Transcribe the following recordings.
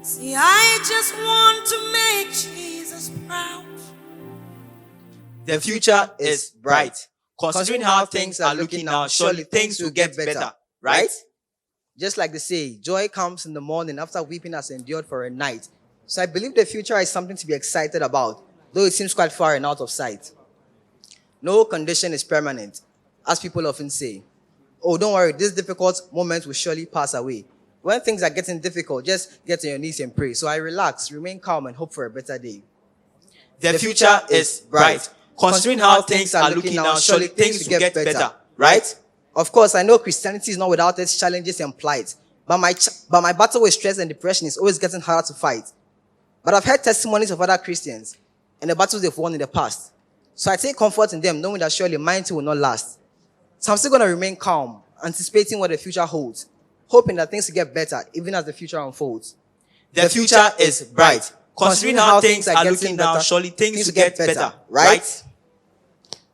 See, I just want to make Jesus proud. The future is bright. Considering how things are looking now, surely things will get better, right? Just like they say, joy comes in the morning after weeping has endured for a night. So I believe the future is something to be excited about, though it seems quite far and out of sight. No condition is permanent, as people often say. Oh, don't worry, this difficult moment will surely pass away. When things are getting difficult, just get on your knees and pray. So I relax, remain calm, and hope for a better day. The future is bright. Considering how things are looking now, surely things will get better, right? Of course, I know Christianity is not without its challenges and plight, but my battle with stress and depression is always getting harder to fight. But I've heard testimonies of other Christians and the battles they've won in the past. So I take comfort in them, knowing that surely mine too will not last. So I'm still going to remain calm, anticipating what the future holds, hoping that things will get better even as the future unfolds. The future is bright. Considering how things are looking now, surely things will get better, right?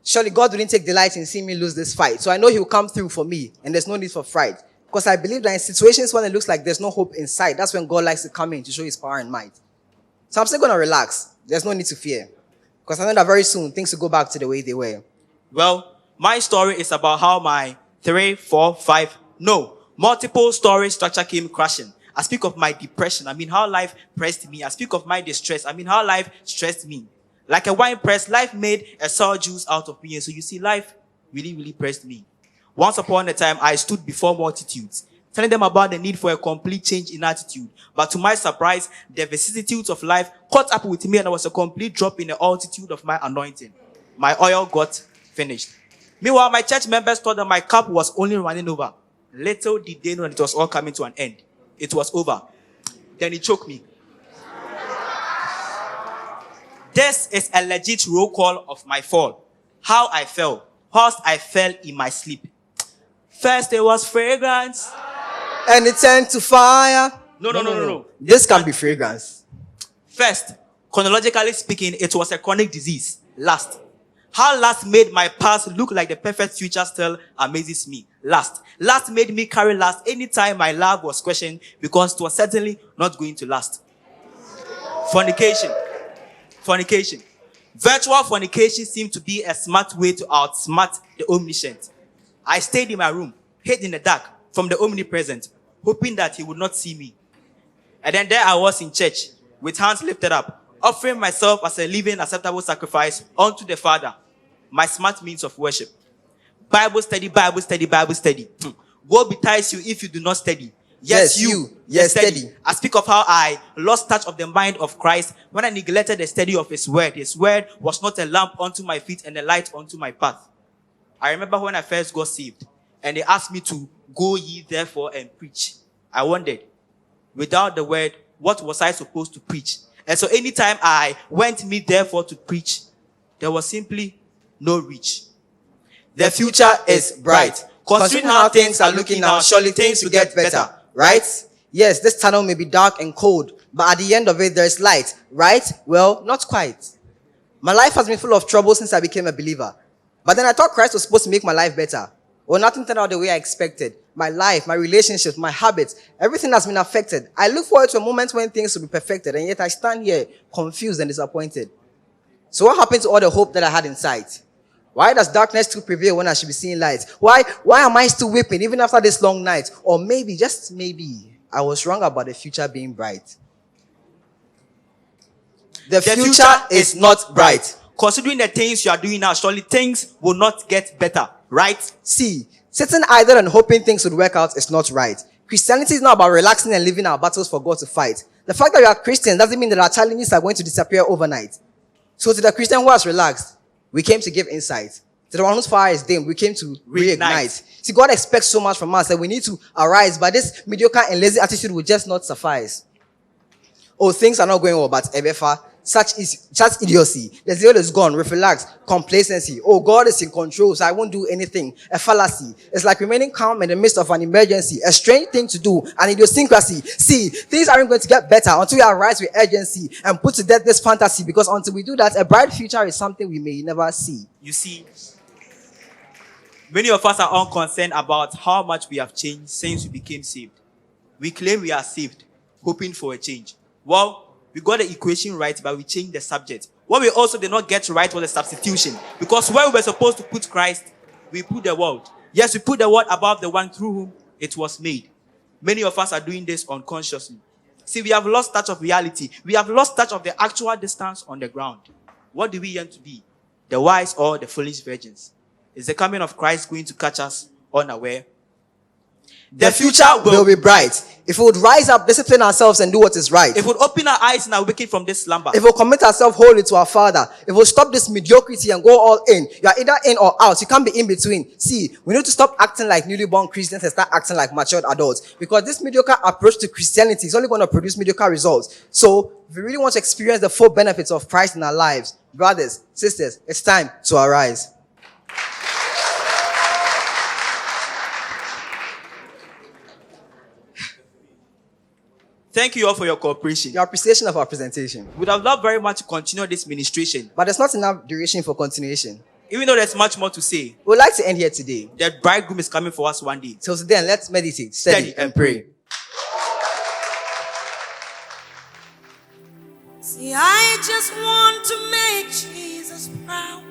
Surely God wouldn't take delight in seeing me lose this fight. So I know he will come through for me, and there's no need for fright. Because I believe that in situations when it looks like there's no hope in sight, that's when God likes to come in to show his power and might. So I'm still going to relax. There's no need to fear. Because I know that very soon things will go back to the way they were. Well, my story is about how my multiple story structure came crashing. I speak of my depression. I mean how life pressed me. I speak of my distress. I mean how life stressed me. Like a wine press, life made a sour juice out of me. And so you see, life really, really pressed me. Once upon a time, I stood before multitudes, telling them about the need for a complete change in attitude. But to my surprise, the vicissitudes of life caught up with me, and there was a complete drop in the altitude of my anointing. My oil got finished. Meanwhile, my church members thought that my cup was only running over. Little did they know that it was all coming to an end. It was over. Then it choked me. This is a legit roll call of my fall. How I fell. Whilst I fell in my sleep. First it was fragrance. And it turned to fire. No. This can be fragrance. First, chronologically speaking, it was a chronic disease. Last. How last made my past look like the perfect future still amazes me. Last made me carry last anytime my love was questioned, because it was certainly not going to last. Fornication. Virtual fornication seemed to be a smart way to outsmart the omniscient. I stayed in my room, hid in the dark from the omnipresent, hoping that he would not see me. And then there I was in church, with hands lifted up, offering myself as a living, acceptable sacrifice unto the Father, my smart means of worship. Bible study. Woe betide you if you do not study. Yes, steady. I speak of how I lost touch of the mind of Christ when I neglected the study of his word. His word was not a lamp unto my feet and a light unto my path. I remember when I first got saved and they asked me to go ye therefore and preach. I wondered, without the word, what was I supposed to preach? And so anytime I went me therefore to preach, there was simply no reach. The future is bright. Considering how things are looking now, surely things will get better. Right? Yes, this tunnel may be dark and cold, but at the end of it, there's light. Right? Well, not quite. My life has been full of trouble since I became a believer. But then I thought Christ was supposed to make my life better. Well, nothing turned out the way I expected. My life, my relationships, my habits, everything has been affected. I look forward to a moment when things will be perfected, and yet I stand here confused and disappointed. So what happened to all the hope that I had inside? Why does darkness still prevail when I should be seeing light? Why am I still weeping even after this long night? Or maybe, just maybe, I was wrong about the future being bright. The future is not bright. Considering the things you are doing now, surely things will not get better, right? See, sitting idle and hoping things would work out is not right. Christianity is not about relaxing and leaving our battles for God to fight. The fact that we are Christians doesn't mean that our challenges are going to disappear overnight. So to the Christian who has relaxed, we came to give insight. To the one whose fire is dim, we came to reignite. See, God expects so much from us that we need to arise, but this mediocre and lazy attitude will just not suffice. Oh, things are not going well, but Ebefa, such idiocy. The zeal is gone, relax, complacency. Oh, God is in control, so I won't do anything. A fallacy. It's like remaining calm in the midst of an emergency. A strange thing to do, an idiosyncrasy. See, things aren't going to get better until we arise with urgency and put to death this fantasy, because until we do that, a bright future is something we may never see. You see, many of us are unconcerned about how much we have changed since we became saved. We claim we are saved, hoping for a change. Well, we got the equation right, but we changed the subject. What we also did not get right was the substitution. Because where we were supposed to put Christ, we put the world. Yes, we put the world above the one through whom it was made. Many of us are doing this unconsciously. See, we have lost touch of reality. We have lost touch of the actual distance on the ground. What do we yearn to be? The wise or the foolish virgins? Is the coming of Christ going to catch us unaware? The future will be bright. If we would rise up, discipline ourselves, and do what is right. If we would open our eyes and awaken from this slumber. If we commit ourselves wholly to our Father. If we stop this mediocrity and go all in. You are either in or out. You can't be in between. See, we need to stop acting like newly born Christians and start acting like matured adults. Because this mediocre approach to Christianity is only going to produce mediocre results. So, if we really want to experience the full benefits of Christ in our lives, brothers, sisters, it's time to arise. Thank you all for your cooperation. Your appreciation of our presentation. We would have loved very much to continue this ministration. But there's not enough duration for continuation. Even though there's much more to say. We would like to end here today. The bridegroom is coming for us one day. Till then, let's meditate, study, and pray. See, I just want to make Jesus proud.